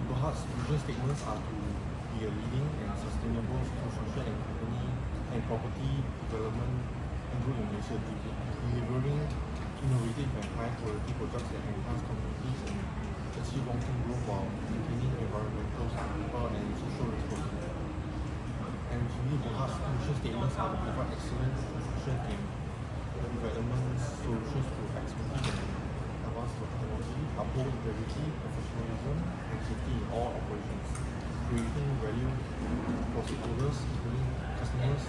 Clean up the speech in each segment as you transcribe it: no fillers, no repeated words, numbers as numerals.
BERHAD's vision statements are to be a leading and sustainable social and company and property development group in Malaysia, delivering innovative and high-quality projects that enhance communities and achieve long-term growth while maintaining environmental, people, and social responsibility. And really, BERHAD's mission statements are to provide excellent construction and development solutions through expertise and advanced technology, uphold integrity, professionalism, and safety in all operations, creating value for stakeholders, including customers,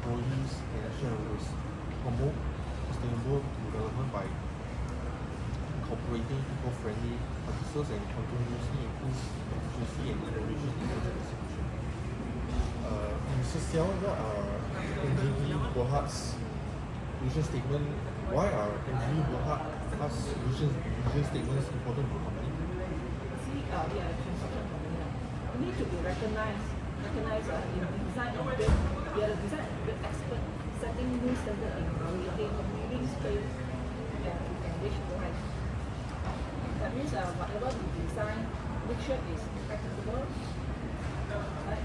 employees, and shareholders, promote sustainable development by incorporating eco-friendly practices and continuously improve efficiency and innovation in project execution. Mr. Xiao, what are MGB BERHAD's vision statement? Why are MGB BERHAD's vision statements important to the company? See, we are a construction company. We need to be recognized in design and build. We are a design and build expert, setting new standard in creating living space and enrich life. That means whatever we design, make sure it's practicable, right?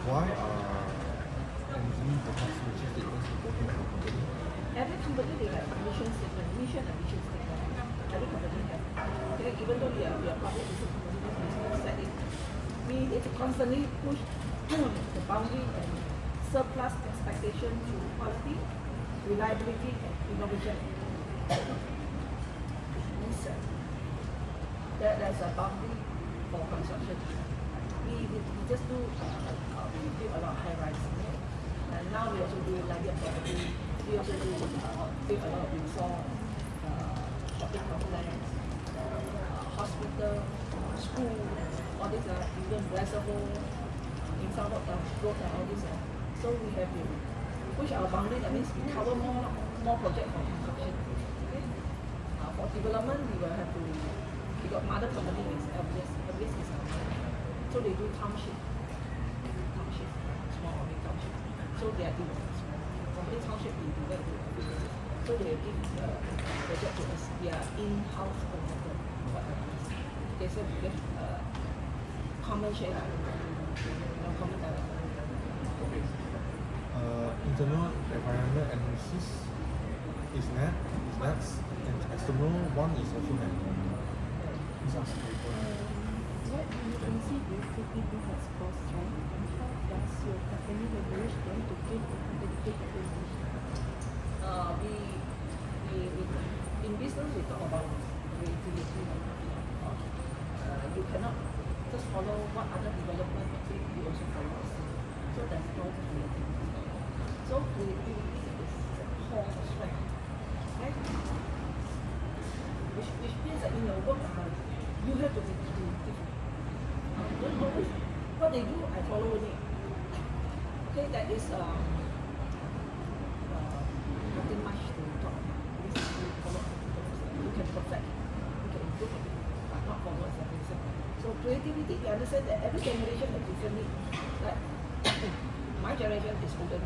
Why are MGB BERHAD's mission statements important to the company? Every company they have a mission statement, mission and mission statement. Every company have. Okay, even though we are public listed company, we still set it. We need to constantly push the boundary and surplus expectation to quality, reliability, and innovation. There's a boundary for construction. We just do we build a lot of high rise, and now we also do landed property. We also do build a lot of resort, shopping complex, hospital, school, all these even reservoir, in some of the road and all these. So we have to push our boundary. That means we cover more projects for construction. Okay? For development, we will have to. We got mother company is LBS. LBS is our so they do township, small or big township. So they are doing small. Company township we do that. So they give the project to us. We are in-house promoter. Okay, so we get common share, common director. Okay. Internal environment analysis is next, and external one is also net. What efficiency do you think it has cost, right? And how does your company leverage them to gain a competitive advantage? In business we talk about creativity. You cannot just follow what other development do. You also follow. So there's no creativity. So creativity is the core strength, right? Which means that in your work, you have to be creative. Don't always what they do, I follow it. Okay, that is nothing much to talk about. You follow you can perfect, you can improve it, but not follow as a reason. So creativity, you understand that every generation has different needs. Like my generation is older.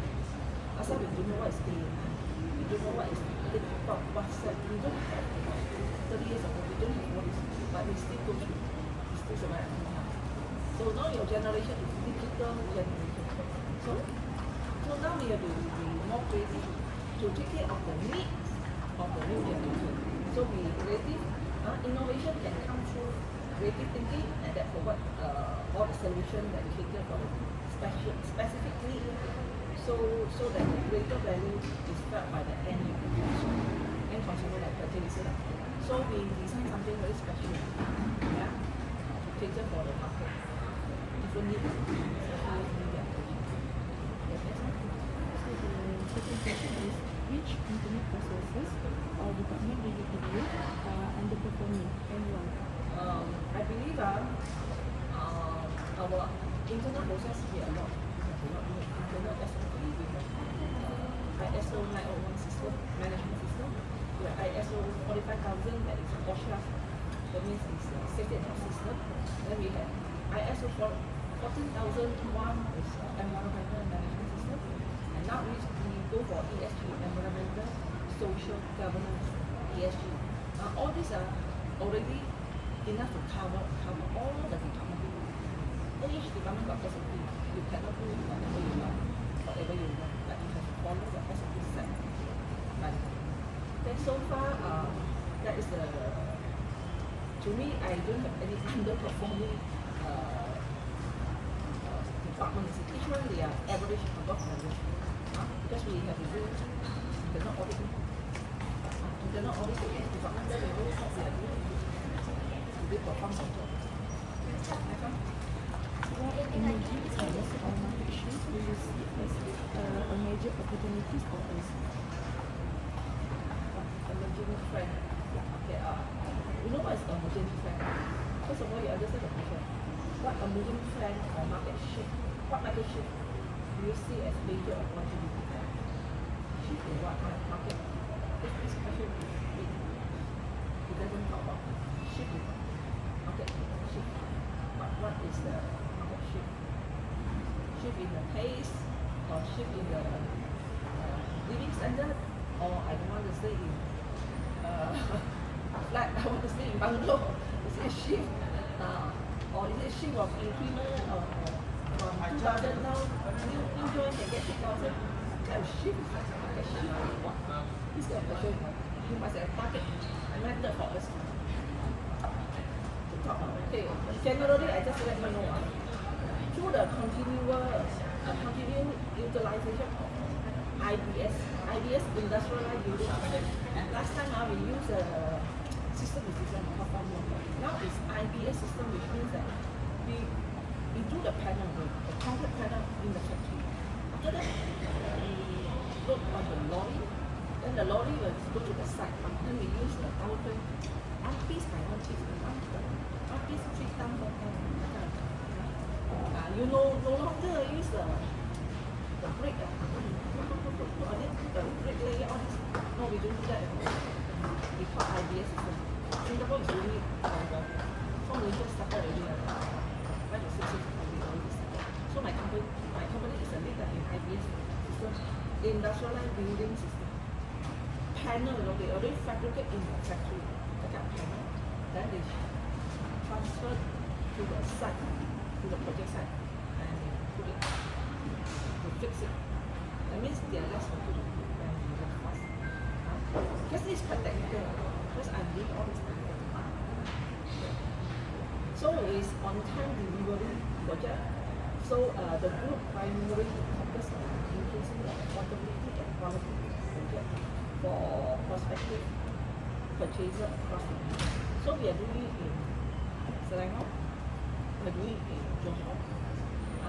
As we don't know what is A, we don't know what is TikTok, WhatsApp. We don't have 30 years ago, we don't have what is, but we still go through. We still survive. So now your generation is digital generation. So now we have to be more creative to take care of the needs of the new generation. So be creative. Innovation can come through creative thinking, and that provide all the solutions that we cater for specific need. So that the greater value is felt by the end consumer, like purchaser. So we design something very special, yeah, to cater for the market. Different needs, especially media. Yes, yes. So the second question is, which company processes or department do you believe are underperforming and why? I believe our internal process here a lot. Internal SOP, we have ISO 901 system, management system. We have ISO 45000, that is OSHA, that means it's a safety and health system. Then we have ISO 14001 is environmental management system. And now we environmental, social, governance, ESG. All these are already enough to cover all the departments. And each department got SOP. You cannot do whatever you want, but you have to follow the SOP set. But then so far, that is the. To me, I don't have any underperforming departments. Each one they are average, above average. Because we have to do, we cannot audit. We cannot audit the department that we know what they are doing. We perform some job. What emerging trends or market shifts do you see as a major opportunities for us? Emerging trend. Okay, you know what is emerging trend? First of all, you understand the question. What emerging trend or market shift? What market shift do you see as major opportunity? Shift in what market? This question is big. It doesn't talk about shift in market shift. What is the market shift? Shift in the pace or shift in the living standard, or I don't want to say in flat, I want to stay in bungalow. Is it a shift? Or is it a shift of increment or from 2,000 now, new join can get 3,000? What kind of shift is that? A shift in what? This kind of question, you must have a target method for us to talk about. Okay, generally I just let you know, through the continued utilization of IBS, industrialized building system. Last time we used a system is design perform longer. Now it's IBS system, which means that we do the panel, the concrete panel in the factory. After that, we load on the lorry, then the lorry will go to the site. Then we use the tower crane, one piece by one piece, one piece 3 tons, 4 tons, that kind of thing. You no longer use the brick, the brick layer, all this. No, we don't do that anymore. We call IBS system. Singapore is really from Malaysia started already 5 to 6 years ago. So my company is a leader in IBS system, industrialized building system. Panel, they already fabricate in the factory, the panel. Then they transfer to the site, to the project site, and put it, to fix it. That means they are less likely to do when you work fast. Because it's quite technical, because I'm doing all this technical. So it's on time delivery project. So the group primarily focus on increasing the affordability and quality project for prospective purchaser across the region. So we are doing it in Selangor, we are doing it in Johor,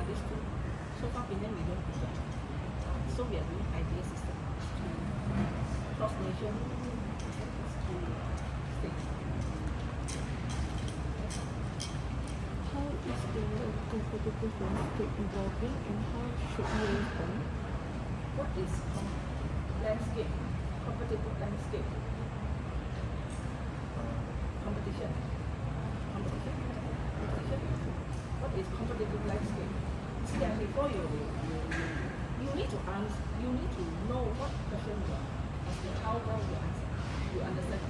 these two. So far Penang we don't do that. So we are doing idea system cross nation, to states. How is the competitive landscape evolving and how should we respond? What is landscape? Competitive landscape. Competition. What is competitive landscape? See, before you need to answer, you need to know what question you are asking, how well you answer. You understand?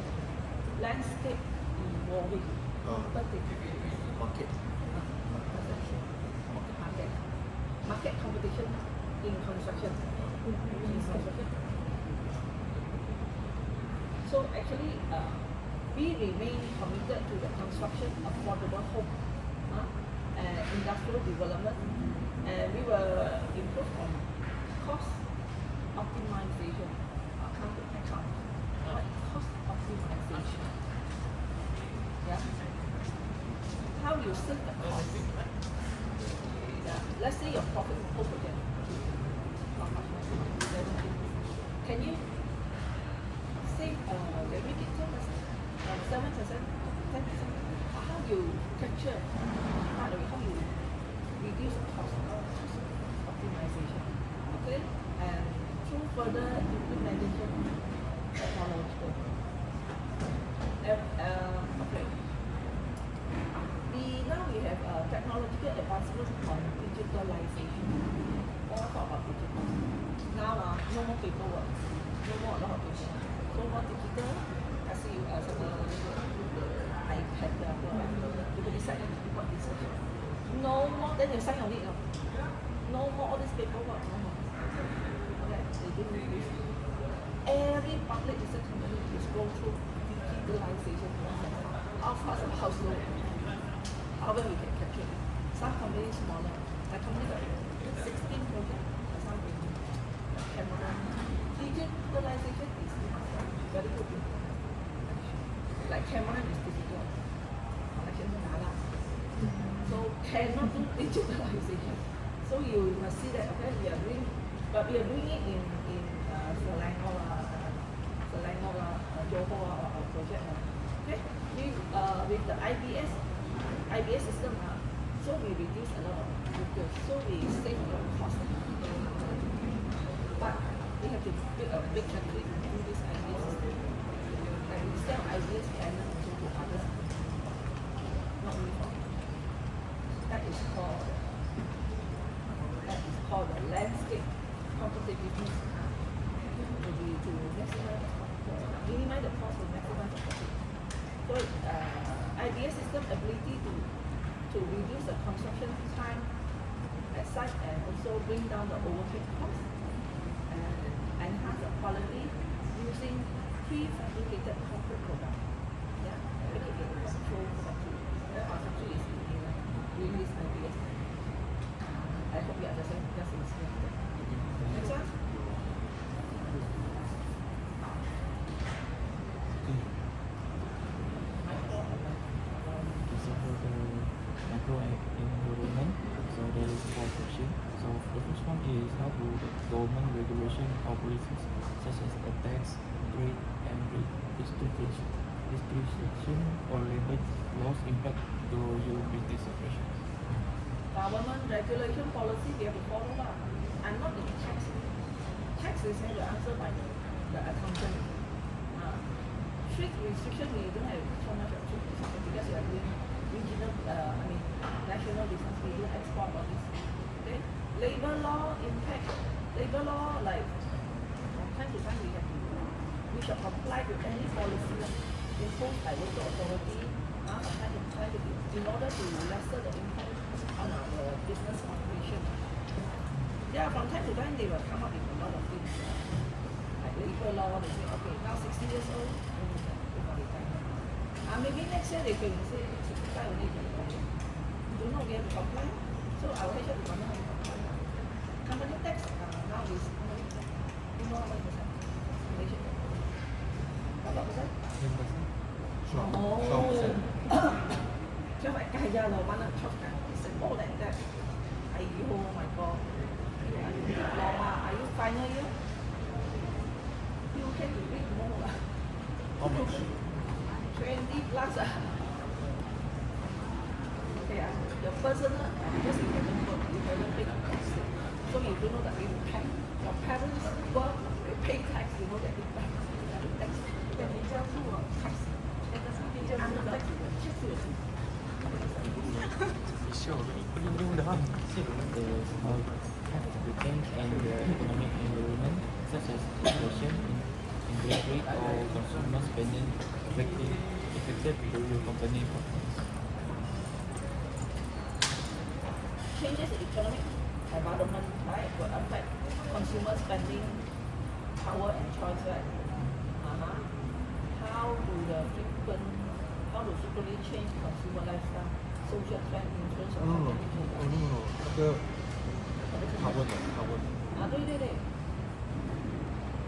Landscape evolving. Competitive. Market. Market competition in construction. So actually, we remain committed to the construction of affordable home and industrial development, and we will improve on cost optimization. Cost optimization. Yeah. How you save the cost? Let's say your profit over there. Can you save, make it 10%, 7%, 10%? How you capture, how you reduce the cost optimization? Okay, and through further implementation technological. Okay. Now we have technological advancements on digitalization. All talk about digital. Now no more paperwork, no no more a lot of paper. So more digital. I see you something iPad you can decide what research. No more, then you sign on it. No more all this paperwork. No more. Okay, they do this. Every public research company is go through digitalization process. Of course, how slow. However, we can capture it. Some companies smaller. My company got 16 projects. Some in Cameroon. Digitalization is very good. Like Cameroon is digital. So cannot do digitalization. So you must see that okay, we are doing, but we are doing it in Selangor, Johor project. Okay, with the IBS system, so we reduce a lot of figures, so we save a lot of cost. But we have to build a big factory to do this IBS system, and we sell IBS panel also to others, not only for. That is called the landscape competitiveness. To maximize minimize the cost and maximize the profit. So IBS system ability to reduce the construction time at site and also bring down the overhead cost and enhance the quality using prefabricated concrete product. Yeah, make it a control factory. Our factory is doing this IBS. I hope you understand just in this. Next one. Environment. So there is 4 questions. So the first one is how do the government regulation or policies such as the tax, trade, and restriction or labor laws impact to your business operations? Government regulation policy we have to follow lah. I'm not in tax. Tax is the answer by the accountant. Strict restriction we don't have so much of strict restriction because we are doing regional, national business. We do export all this. Okay, labor law impact. Labor law like from time to time we shall comply with any policy imposed by local authority. From time to time in order to lessen the impact on our business operation. Yeah, from time to time they will come up with a lot of things. Like labor law, they say, okay, now 60 years old, maybe next year they can say 65 only. Do not we have to comply. So our HR department have to comply. Company tax now is company tax. You know how much percent? Malaysia. What percent? 10%. Oh. Just like kaya lo, mana chok kan? It's more than that. Aiyo, my God. Diploma, are you final year? You can read more. How much? 20 plus. Okay, your personal, because you haven't paid tax. So you don't know that you pay. Your parents work, they pay tax, you know that they pay tax. Then you tell who tax. I'm not tax, tax you. Sure. The change and the economic environment such as inflation, interest rate or consumer spending affected to your company performance. Changes in economic environment, right, will affect consumer spending power and choice, right? How do frequently change consumer lifestyle, social trend influence on company change? 那个他问的，他问的，对，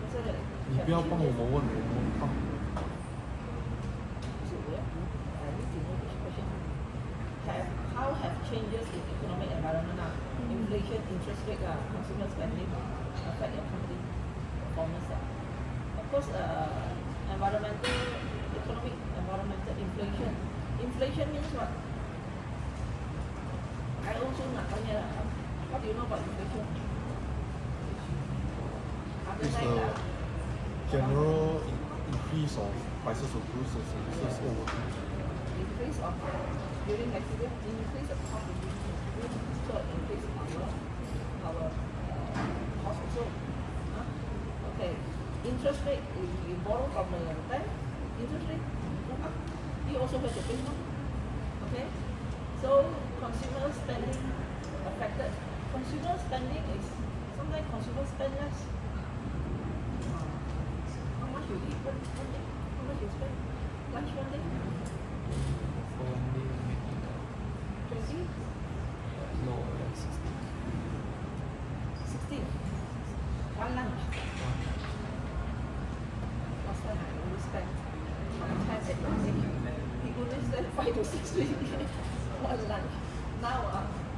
就是你不要帮我们问，我们帮。How have changes in economic environment, inflation, interest rate, consumer spending affect your company performance? Of course, environmental inflation. Inflation means what? I also nak tanya, what do you know about inflation? It's the general increase of prices of goods and services over time. Increase of during next year, increase of cost of doing business, so increase our cost also. Okay, interest rate, if you borrow from the bank, interest rate go up, you also have to pay more. Okay? So consumer spending affected. Consumer spending is sometimes consumer spend less. How much you eat one day? How much you spend? Lunch one day? For one day, maybe 20? no, like 60. 16? One lunch. Last time I only spent my time at my age. He only spend 5 to 6 weeks one lunch. Now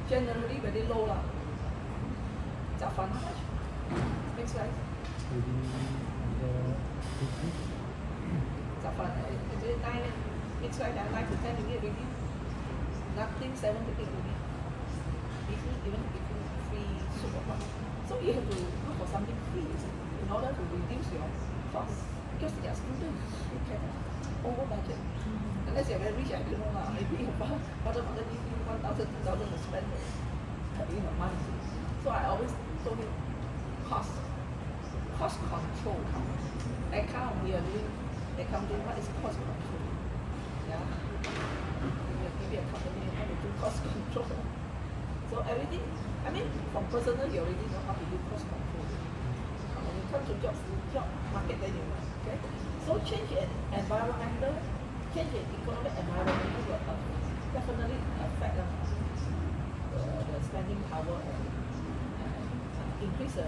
generally very low lah. Jafan how much? Mixed rice. Maybe the 50. Jafan actually 9 mixed rice 9 to 10 ringgit already. Nothing 7 to 8 ringgit. Even if you free soup or what. So you have to look for something free in order to reduce your cost. Because they are students, you can over budget. Unless you're very rich, I don't know lah. Maybe your mother give you 1,000, 2,000 to spend in a month. So I always told him cost control. Account, we are doing accounting. What is cost control? Yeah. Maybe a company how to do cost control. So everything, I mean, from personal, you already know how to do cost control. When you come to job market, then you know. Okay. So change in environmental, change in economic environmental will definitely affect the spending power and increase the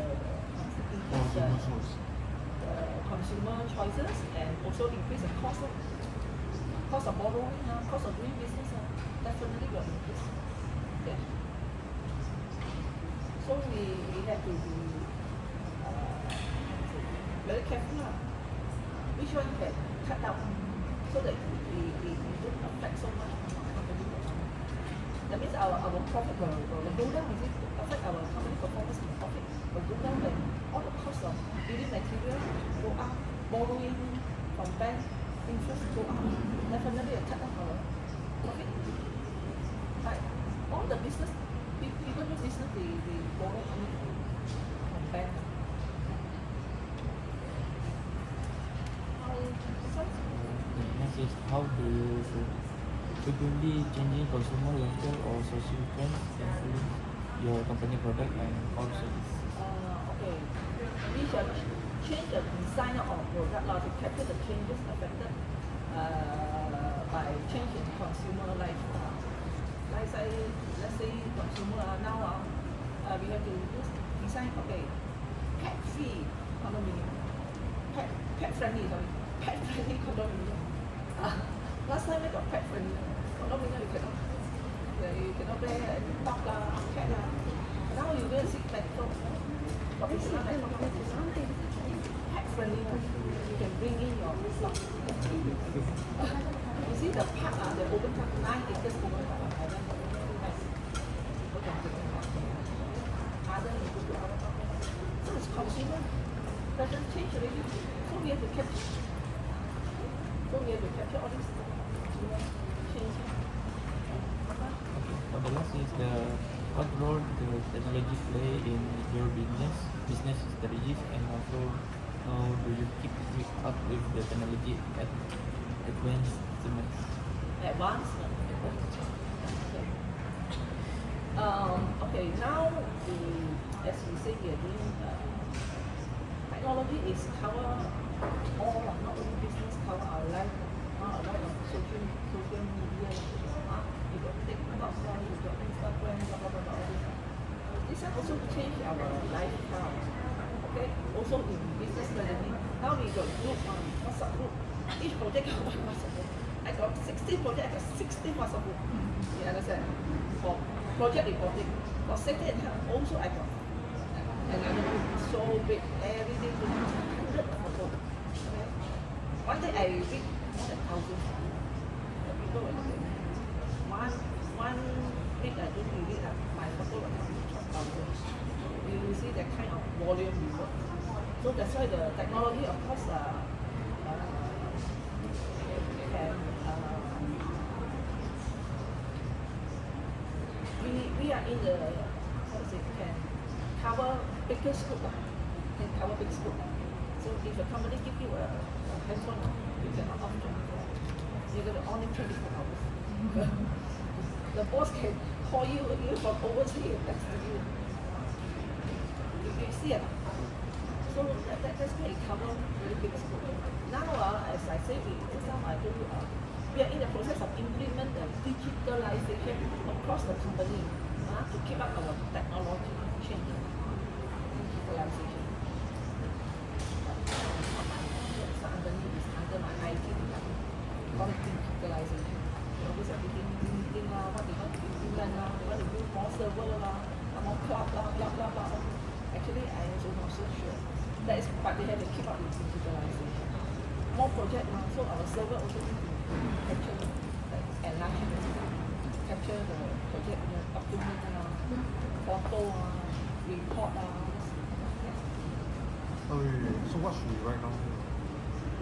consumer choices and also increase the cost of borrowing, cost of doing business, definitely will increase. Okay. So we have to be very careful which one can cut down so that we don't affect so much our company performance. That means our profit will go down, affect our company performance and profit will go down when all the costs of building material go up, borrowing from bank, interest go up, definitely will cut down our profit. Like all the business, people do business, they borrow money from bank. Next is how do you frequently changing consumer lifestyle or social trends influence your company product and or service? Okay, we shall change the design of product to capture the changes affected by change in consumer lifestyle. Like say, let's say consumer now we have to design pet free condominium, pet friendly condominium. Last time we got pet friendly condominium, you cannot bear dog cat Now you go and see medical. But it's not pet friendly. You can bring in your dog. You see the park, the open park, 9 acres open park. I went there, very nice. People can take them out. Other you go to other park. So it's consumer doesn't change already. So we have to capture. All these consumer change. For the last is what role the technology play in your business strategies, and also how do you keep up with the technology advancements? Advancement. Okay, now as we say, we are doing technology is cover all, not only business, cover our life, our life of social media. You got TikTok, you got Instagram, blah blah blah. All this. This has also changed our lifestyle. Okay, also in business strategy. Now we got group, WhatsApp group. Each project got one WhatsApp group. I got 16 projects, I got 16 WhatsApp group. You understand? For project reporting, for safety and health, also I got another group so big, every day to 100 photos. Okay? One day I read more than 1,000. The people were like, one week I don't read my photo will come to 12,000. You will see that kind of volume we work. So that's why the technology, of course, can we are in the can cover bigger scope, can cover big scope. So if a company give you a handphone, you cannot off 24 hours. You're going to on it 24 hours. The boss can call you from overseas and text you. You see it? So that's why it covers very big scope. Now, as I said, just now I told you, we are in the process of implement the digitalization across the company to keep up our technology change. Digitalization. So underneath is under my IT department, called digitalization. Always everything, meeting what they want to implement they want to do more server more cloud blah blah blah blah. Actually, I also not so sure. That is, but they have to keep up with digitalization. More project so our server also need to capture like enlargement, capture the project document photo report Okay, so what should we write down?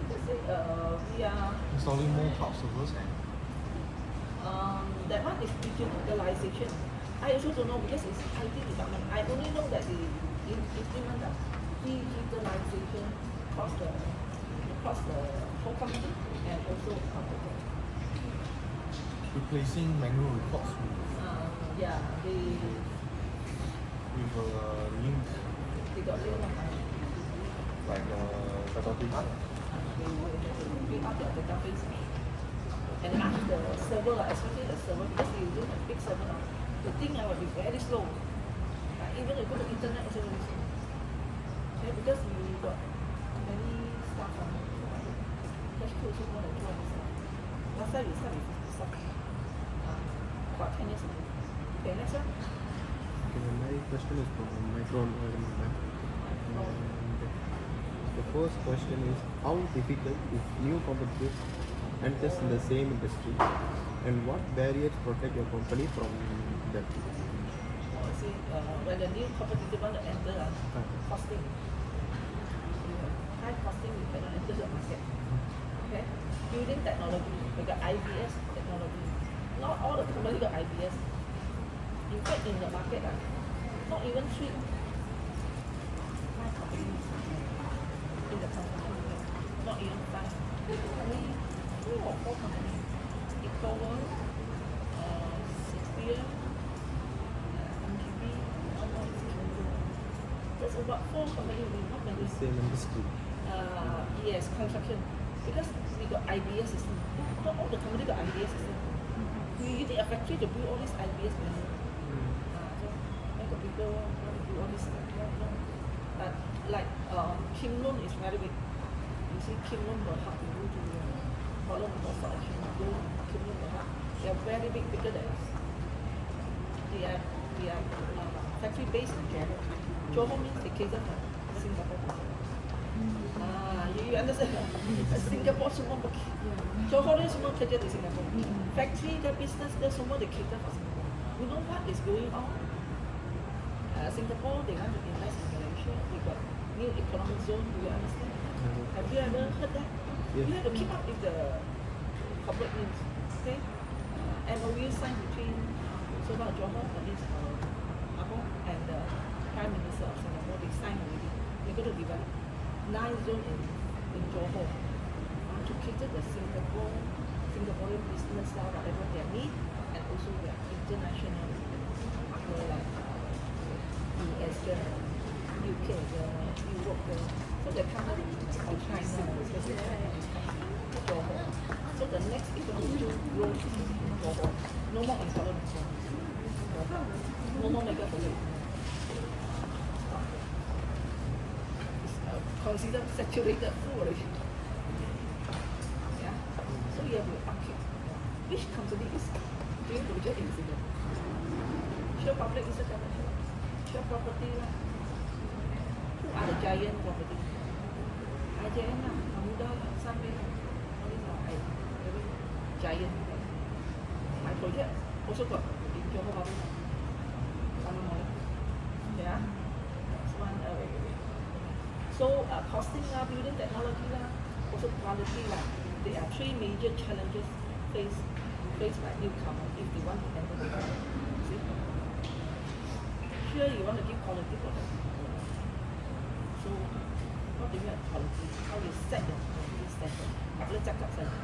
Let's say we are Installing more cloud servers and that one is digitalization. I also don't know because it's IT department. I only know that they implement the digitalization across the whole company and also replacing manual reports with yeah, they link got link like the document. they build up their database and ask the server, especially the server, because you don't have big server, the thing will be very slow. Even if you go to internet, also very slow. Okay, because you got many staff HQ also more than 200 staff. Last time we started with 50 staff. About 10 years ago. Okay, next one. Okay, my question is from microenvironment. The first question is, how difficult is new competitors enters in the same industry, and what barriers protect your company from them? See, when the new competitor want to enter, costing. High costing, you cannot enter the market. Okay? Building technology, we got IBS technology. Not all the companies got IBS. In fact, in the market, not even 3, 5 companies in the company. Not even 5. Only 3 or 4 companies. Equal, Sphere, MGB, there's about 4 companies, not many. Same industry. Yes, construction. Because we got IBS system. Not all the company got IBS system. You need a factory to build all these IBS manual. So many people want to do all this stuff. Like Kim Loan is very big. You see Kim Loan BERHAD, you go to Kuala Lumpur Stock Exchange, you go Kim Loan BERHAD. They are very big, bigger than us. They are factory based in Johor. Johor means they cater for Singapore. You understand? Singapore semua Johor ni semua kerja di Singapore. Factory the business dia semua they cater for Singapore. You know what is going on? Singapore they want to invest in Malaysia. They got new economic zone. Do you understand? Have you ever heard that? Yes. You have to keep up with the corporate news. Okay? MOU signed between Sultan Johor, that is Abong, and the Prime Minister of Singapore. They signed already. They're going to develop 9 zones in Johor to cater the Singaporean business whatever they need, and also their international partner like US, UK, Europe. So they're coming from China, especially Johor. So the next economic growth is in Johor. No more in Kuala Lumpur. No more mega project. Considered saturated full already. Yeah. So you have to upkeep. Which company is doing project in Singapore? Sure public is a company. Sure property. Who are the giant property? Giant Amuda, Sunway, all these are very giant. My project also got in Johor Bahru. Yeah. That's one. So costing building technology also quality There are 3 major challenges faced by newcomers if they want to enter the market. See? Sure, you want to give quality product. So what do you have? quality, how you set the quality standard. Boleh cakap saja,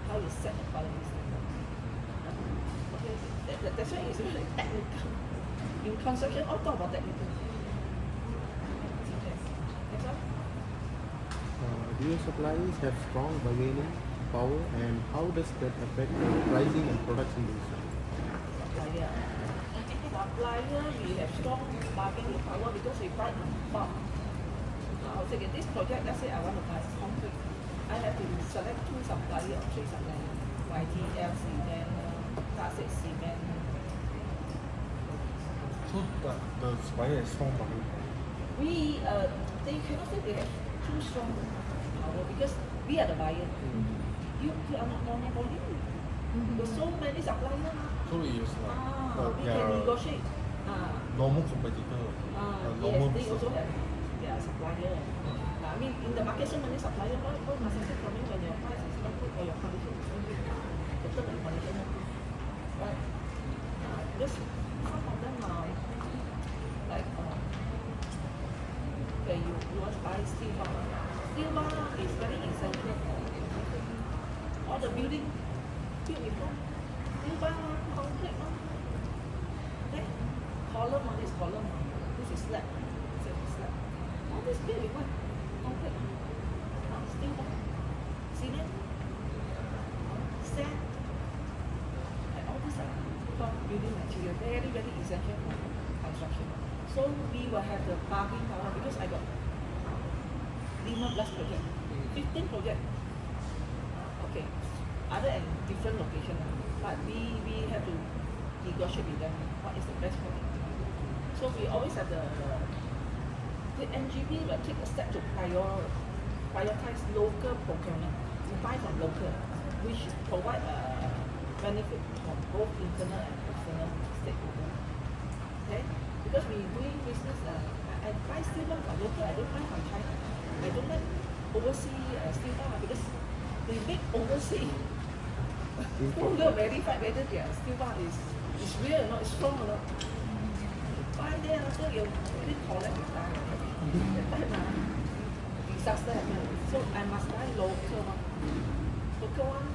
how you set the quality standard. Okay, that's why it's really technical. In construction, all talk about technical. Okay, next one. Do your suppliers have strong bargaining power, and how does that affect pricing and production decision? Supplier. Supplier, we have strong bargaining power because we buy in bulk. I'll say this project, let's say I want to buy concrete. I have to select 2 suppliers or 3 suppliers. YTL cement, Classic cement. So the supplier is strong bargaining power. They cannot say they have too strong power because we are the buyer. You are not monopoly. There's so many suppliers. So it is like We can negotiate. normal competitor, Yes, normal they business. also have their supplier. I mean, in the market, so many suppliers. Why must I take from you when your price is not good or your condition is not good? The term and condition not good, right? Because some of them are like, okay, you want to buy steel bar. Steel bar is very essential for all the building built before. Steel bar, concrete, okay? Column on this column, this is slab, this is slab. All this built with what? Concrete, steel bar, cement, sand, and all these are called building material, very, very essential for construction. So we will have the bargaining power because I got 5 plus project, 15 project. Okay, other and different location, but we have to negotiate with them what is the best for them. So we always have the MGB will take a step to prioritize local procurement. We buy from local, which provide a benefit for both internal and external stakeholders. Okay, because we doing business, I buy steel bar from local. I don't buy from China. I don't like overseas steel bar because they make overseas. Who will verify whether their steel bar is real or not, is strong or not? Buy there after you really collect the time. That time disaster happen. So I must buy local one. Local one,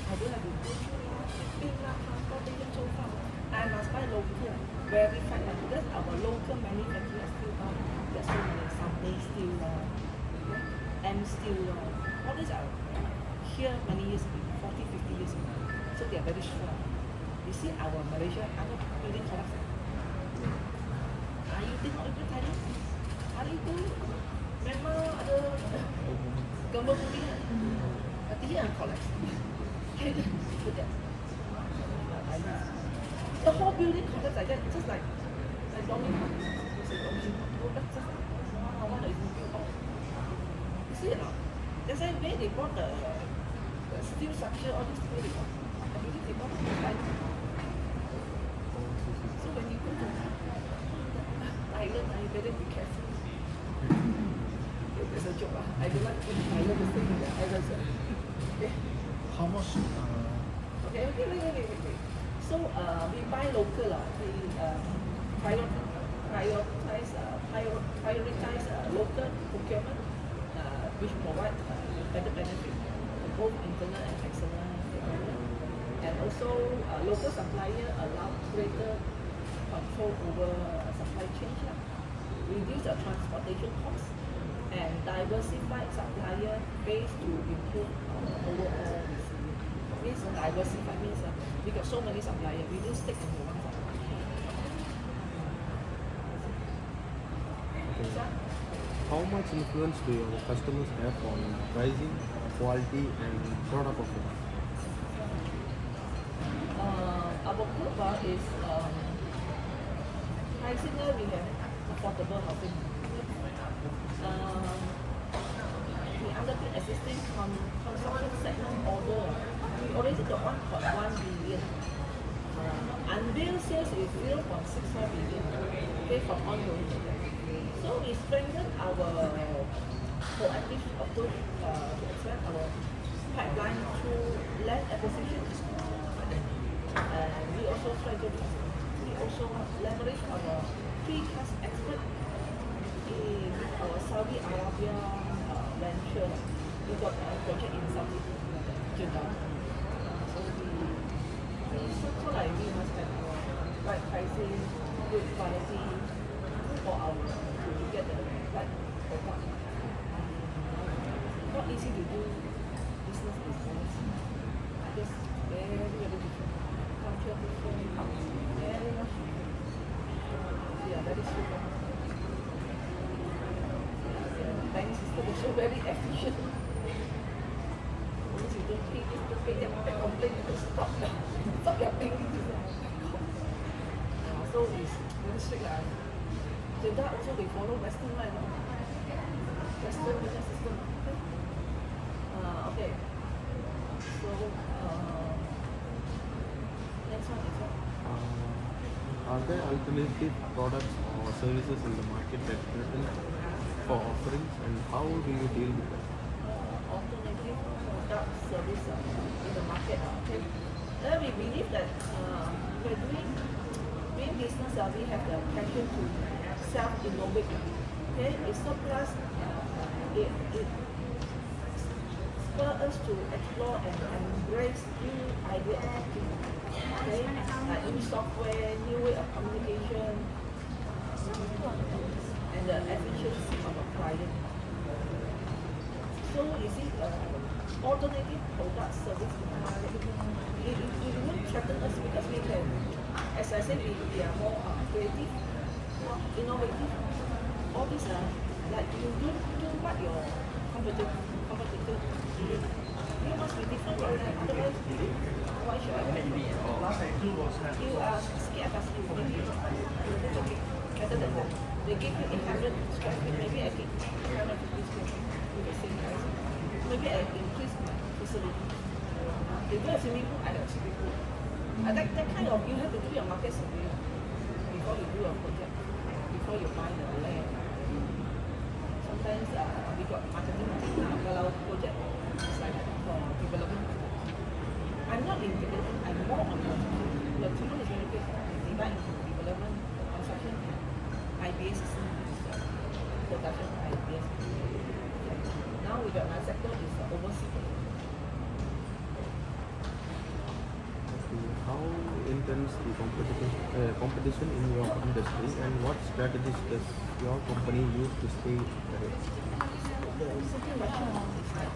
I don't have to go through shipping, transportation so far. I must buy local, verified one because our local manufacturer steel bar, there's so many, Sunday steel, M steel, all these are here many years ago, 40, 50 years ago. So they are very strong. You see our Malaysia, other building products. You tengok itu tadi, hari itu memang ada gambar bumi kan, dia yang collapse. The whole building collapse like that, just like domino. You see it not? That's why where they bought the steel structure, all this where they bought. I believe they bought it from So when you go to Thailand, you better be careful. There's a joke. I don't like when Thailand is taking the islands. Okay. How much? Okay, wait. So we buy local. We prioritize local procurement, which provide better benefit for both internal and external stakeholders. And also local supplier allow greater control over supply chain, reduce the transportation costs, and diversify supplier base to improve overall resilience. Means diversify means we got so many suppliers, we don't stick into one supplier. How much influence do your customers have on pricing, quality, and product offering? Our group is pricing. We have affordable housing. We underpin existing construction segment order. We already got 1.1 billion. Unbilled sales is 0.64 billion. Okay, from ongoing project. So we strengthen our proactive approach to expand our pipeline through land acquisition. And we also leverage our precast expert in our Saudi Arabia venture. We got a project in Southeast Jeddah. So so like we must have right pricing, good quality for our to get the right product. Not easy to do business with us. Just very different. Culture different, very much different. Yeah, that is true. Bank system is so very efficient. Once you don't pay this, don't pay that, complain, you can stop your paying this. So it's very strict. Jeddah also they follow Western line. Western business system. Okay. So next one is what? Are there alternative products or services in the market that threaten for offerings, and how do you deal with that? Alternative product service in the market. Okay. Then we believe that we're doing business. We have the passion to self-innovate. Okay, it surplus. It spur us to explore and embrace new idea of thinking. Okay, like new software, new way of communication, and the efficiency of a client. So you see, alternative product service in the market, it won't threaten us because we can, as I said, we are more creative, more innovative. All these are like you do what your competitor do. You must be different from them, otherwise why should I pay you? You are scared of you better than that. They give you 800 square feet, maybe I give 250 square feet with the same price. Maybe I increase my facility. They do a swimming pool, I have a swimming pool. That kind of, you have to do your market survey before you do a project, before you buy the land. Sometimes we got marketing team, kalau project side for development. I'm not in development, I'm more on construction. The team is very big. They divide into development, construction, and IBS system, production IBS. Now we got another sector is overseas. How intense the competition in your industry, and what strategies does your company use to stay ahead? The second question is like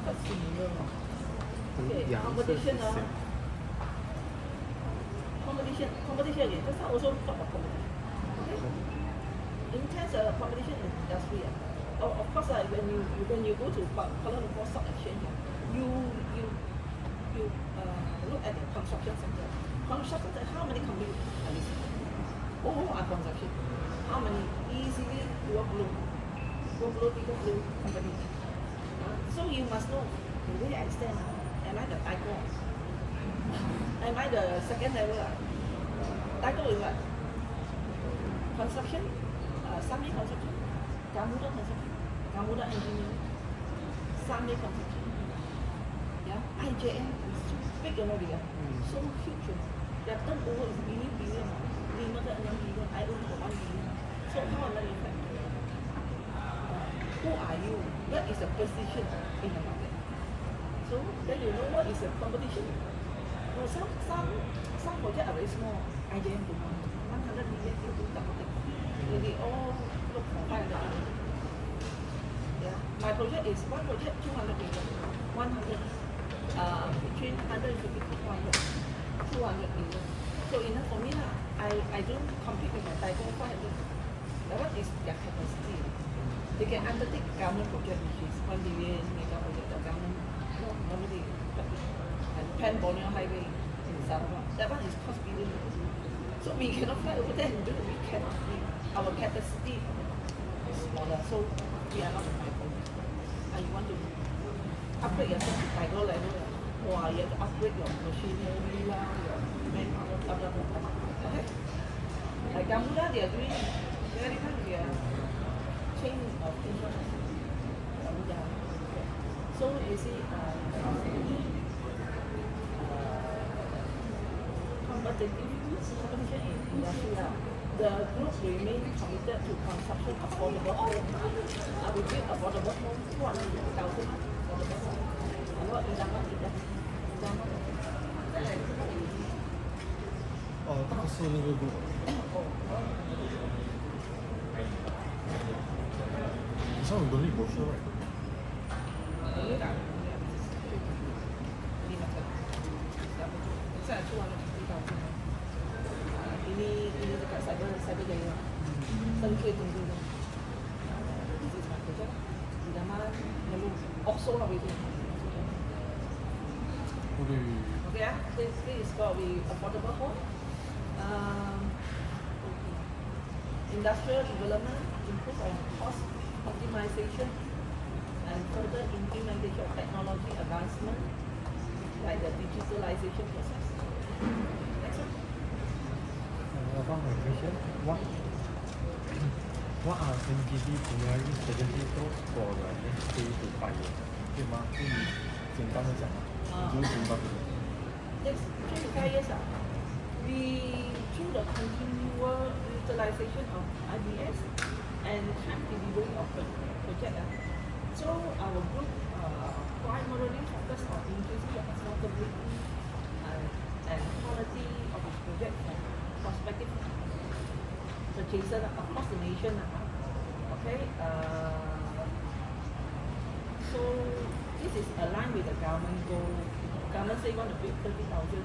but similar. Okay, The answer is competition. the same. Competition again. Just now also talk about competition. Okay. Intense competition in industry. Of course, when you go to Kuala Lumpur Stock Exchange, you look at the construction sector. Construction sector, how many companies are listed? All are construction. How many easily go blue company? So you must know the way I stand. Am I the Taiko? Am I the second level? Taiko is what? Construction, Sami construction, Gamuda construction, Gamuda engineering, Sami construction. Yeah, IJM is so big already. So huge. Their turnover is billion. 5 ke 6 billion. I own for 1 billion. So how am I affected? Who are you? What is the position in the market? So then you know what is the competition. No, some projects are very small. IJM to 100 million, they do double thing. They all look for 500 million. Yeah, my project is one project 200 million, 100 between 150 to 200 million. So enough for me lah. I don't compete with my Taiko 500. That one is their capacity. They can undertake government project which is 1 billion mega project. The government normally and Pan Borneo Highway in Sarawak. That one is cost billion. So we cannot fly over there and do it. We cannot. Our capacity is smaller. So we are not a Taiko. And you want to upgrade yourself to Taiko level. Wow, you have to upgrade your machinery, your manpower, blah, blah, blah, blah. Okay? Like Gamuda, they are doing very much their chain of infrastructure. Gamuda. So you see, competition in industry. the group remain committed to construction affordable home. We build affordable home, 250,000 affordable home. What idaman ida? Idaman. 哦，这个是那个 group。This one we don't need brochure, right? Ini tak. Ini macam. Saya 250,000. Ini dekat cyber jaya. Tengku tunggu. This is my project. Idaman lalu offshore lah itu. Okay, this is for the affordable home. Industrial development, improve on cost optimization, and further implementation of technology advancement, like the digitalization process. Next one. About my question, what are MGB primary strategy goals for the next 3 to 5 years? 对吗？可以简单的讲吗？你就是简单的。 Next 3 to 5 years, we through the continual utilization of IBS and time delivery of the project. So our group primarily focus on increasing the affordability and quality of its project for prospective purchaser across the nation. Okay, so this is aligned with the government goal. Government say want to build 30,000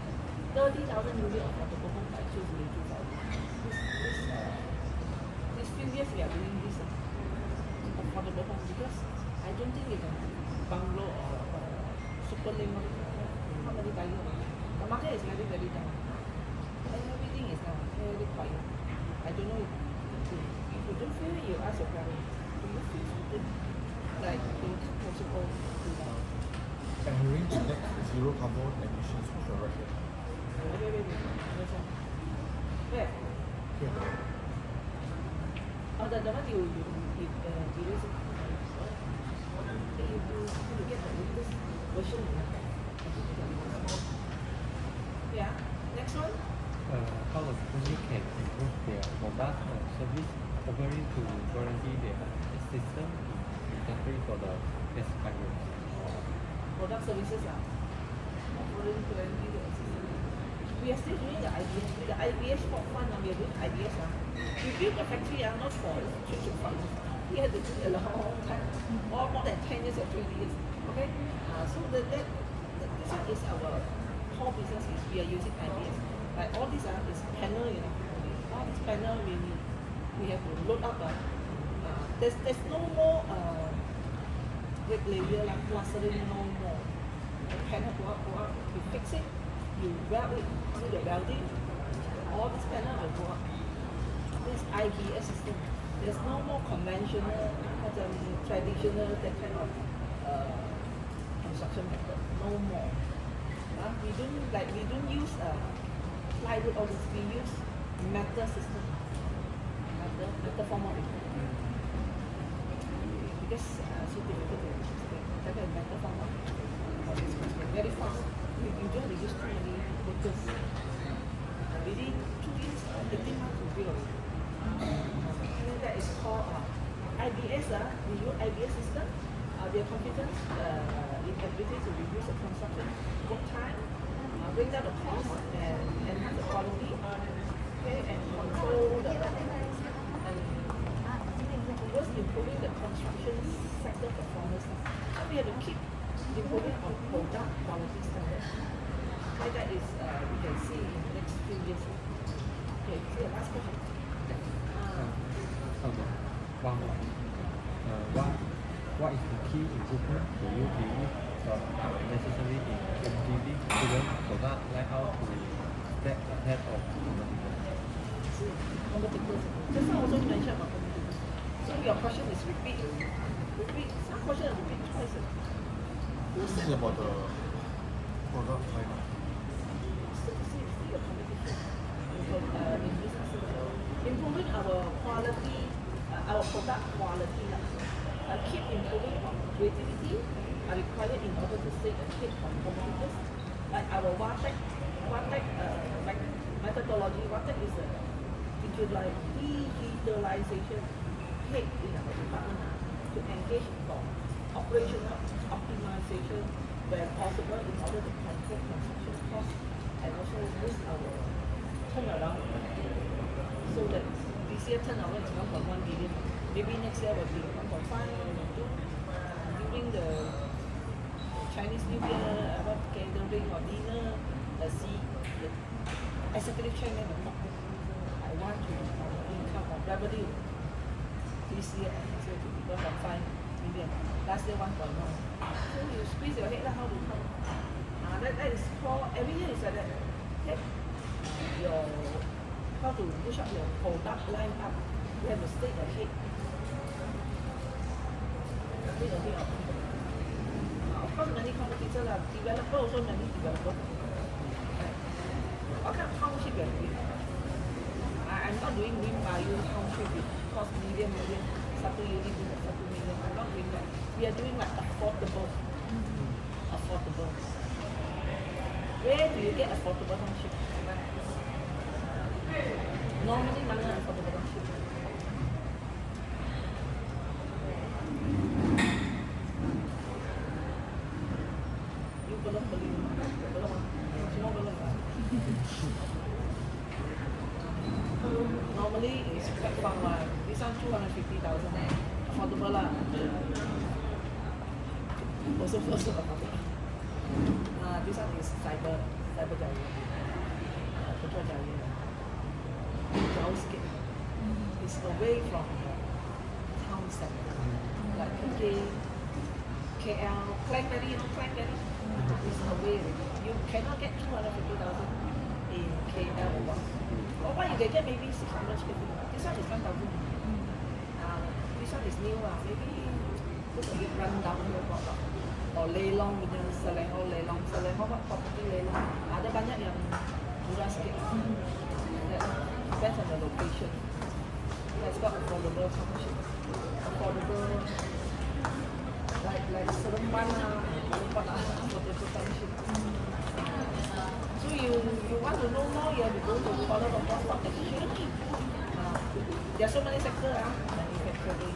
units of affordable home by 2020. This few years we are doing this affordable home because I don't think it's a bungalow or super link. How many buyers? The market is very, very down. And everything is now very quiet. I don't know if you don't feel it, you ask your parents. Do you feel something like income possible to down? And reach net zero carbon emissions with your right hand. Wait. Where? Here. Oh, the one you erase it. You get the latest version. Yeah. Next one. How the company can improve their product or service offering to guarantee their assistance in country for the next 5 years? Product services offering to guarantee the assistance. We are still doing the IBS. With the IBS for fun, we are doing IBS. We built a factory not for future funds. We had to do it a long time, more than 10 years or 20 years. Okay, so this one is our core business. We are using IBS. Like all this is panel, all this panel we have to load up. There's no more brick layer like plastering, no more. The panel go up. You fix it, you weld it through the welding. All this panel will go up. This IBS system. There's no more conventional, traditional that kind of construction method. No more. We don't use plywood or this. We use metal system. Metal form of it. Because so difficult to explain. That kind of metal form of it. Very fast. You don't have to use too many workers. Within 2 years, 18 months to build already. And that is called IBS. We use IBS system. Their competence in ability to reduce the construction work time, bring down the cost, and enhance the quality, okay, and control the and towards improving the construction sector performance. So we have to keep improving on product quality standards. Okay, that is we can see in the next few years. Okay, so the last question. Okay, one more. What is the key improvement do you believe necessary in MGB to learn product layout to step ahead of competitors? Competitors. Just now also you mentioned about competitors. So your question is repeat. Some question is repeat twice. This is about the product lineup. See your competition. In business, improving our quality, our product quality. Keep improving our creativity are required in order to stay ahead of competitors. Like our WATEC methodology. WATEC is digitalization head in our department to engage for operational optimization where possible in order to control construction costs and also boost our turnaround. So that this year turnover is 1.1 billion. Maybe next year will be 1.5, 1.2. During the Chinese New Year, about gathering or dinner, the executive chairman will talk. I want to income of revenue this year and next year to be 1.5 million. Last year 1.1. So you squeeze your head how to come. That is called every year is like that. Okay? Your how to push up your product line up. You have to stay ahead. Stay ahead of people. Of course, many competitors are developer also many developer. Right? What kind of township you are doing? I'm not doing green bio township with cost million, 1 unit with 1 million. I'm not doing that. We are doing like affordable. Affordable. Where do you get affordable township? Normally, mana affordable township? You belum beli rumah? Belum? Semua belum kan? Normally it's quite fun one. This one 250,000. Affordable lah. Also affordable. This one is cyber jaya. Betul jaya. Jauh sikit. It's away from the town center. Like PK, KL, Klang-Valley, you know Klang-Valley? It's away already. You cannot get 250,000 in KL or what. Or what you can get maybe 600 square feet. This one is 1,000. This one is new lah. Maybe put a bit run down here or Leilong punya Selangor Leilong. Selangor what property Leilong. Ada banyak yang murah sikit. Depends on the location. That's got affordable township. Affordable like Seremban lah, affordable township. So you want to know more, you have to go to Kuala Lumpur Stock Exchange. There are so many sectors, manufacturing,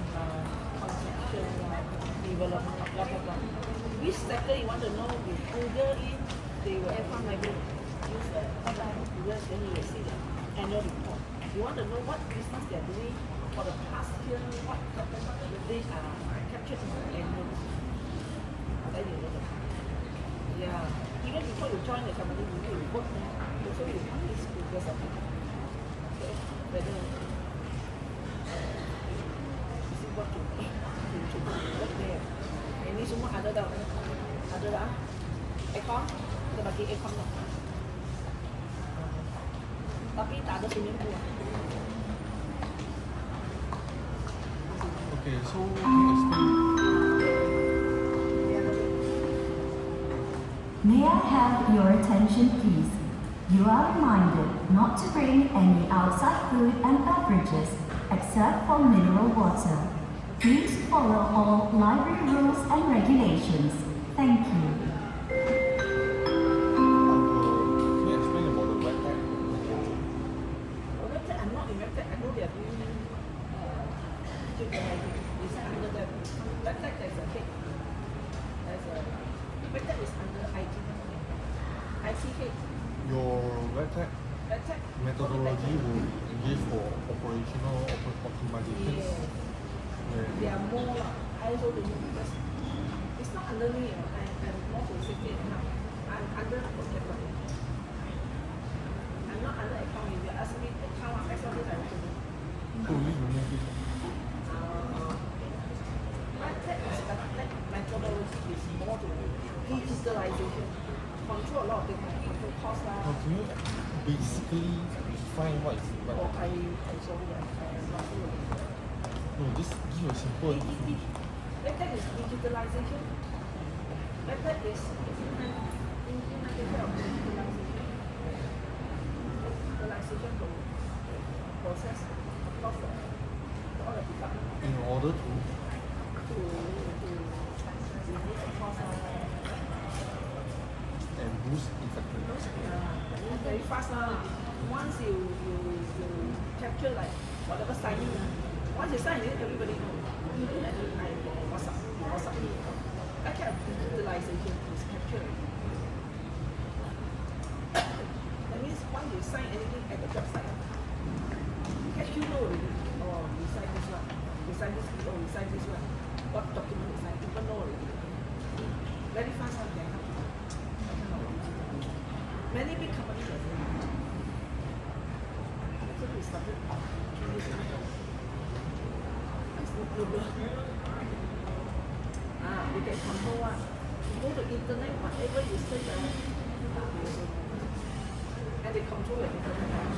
construction, development, blah blah blah. Which sector you want to know, you Google it, they will maybe use the Google, then you will see the annual report. You want to know what business they are doing for the past year, what they are captured in the annual report. Then you know the yeah. Even before you join the company, you need to work there. So you want this Google something. Okay, whether you see what to work there. Ini semua ada dah. Aircon, kita bagi aircon lah. Tapi tak ada swimming pool. Okay, so can you explain? May I have your attention, please? You are reminded not to bring any outside food and beverages except for mineral water. Please follow all library rules and regulations. Thank you. Can you explain about the website? Website, I'm not in website. I know they are doing it's under the website. There's a head. Website is under IT. IT head. Your website Website. methodology will give for operational optimizations. Yes. They are more. I also don't know because it's not under me. I'm more to safety and health. I'm under project. I'm not under account. If you ask me account, I saw this I also do. So we remove it. That methodology is more to digitalization. Control a lot of things. Control cost lah. Now, can you basically define what is Or website? sorry, I'm not sure. No, just give a simple definition. That is digitalization. That is implementation of digitalization. Digitalization process across all the departments In order to to reduce the cost and boost effectiveness. very fast lah. Once you capture like whatever signing. Once you sign it, everybody knows. You don't have to like WhatsApp me. That kind of digitalization is captured. That means once you sign anything at the job site, HQ know already. Oh, you sign this one. You sign this. Oh, you sign this one. What document you sign? People know already. Very fast one can help you. Many big companies are doing it. So we started this one. It's no problem. You can control what? You go to internet, whatever you search, and they control your internet.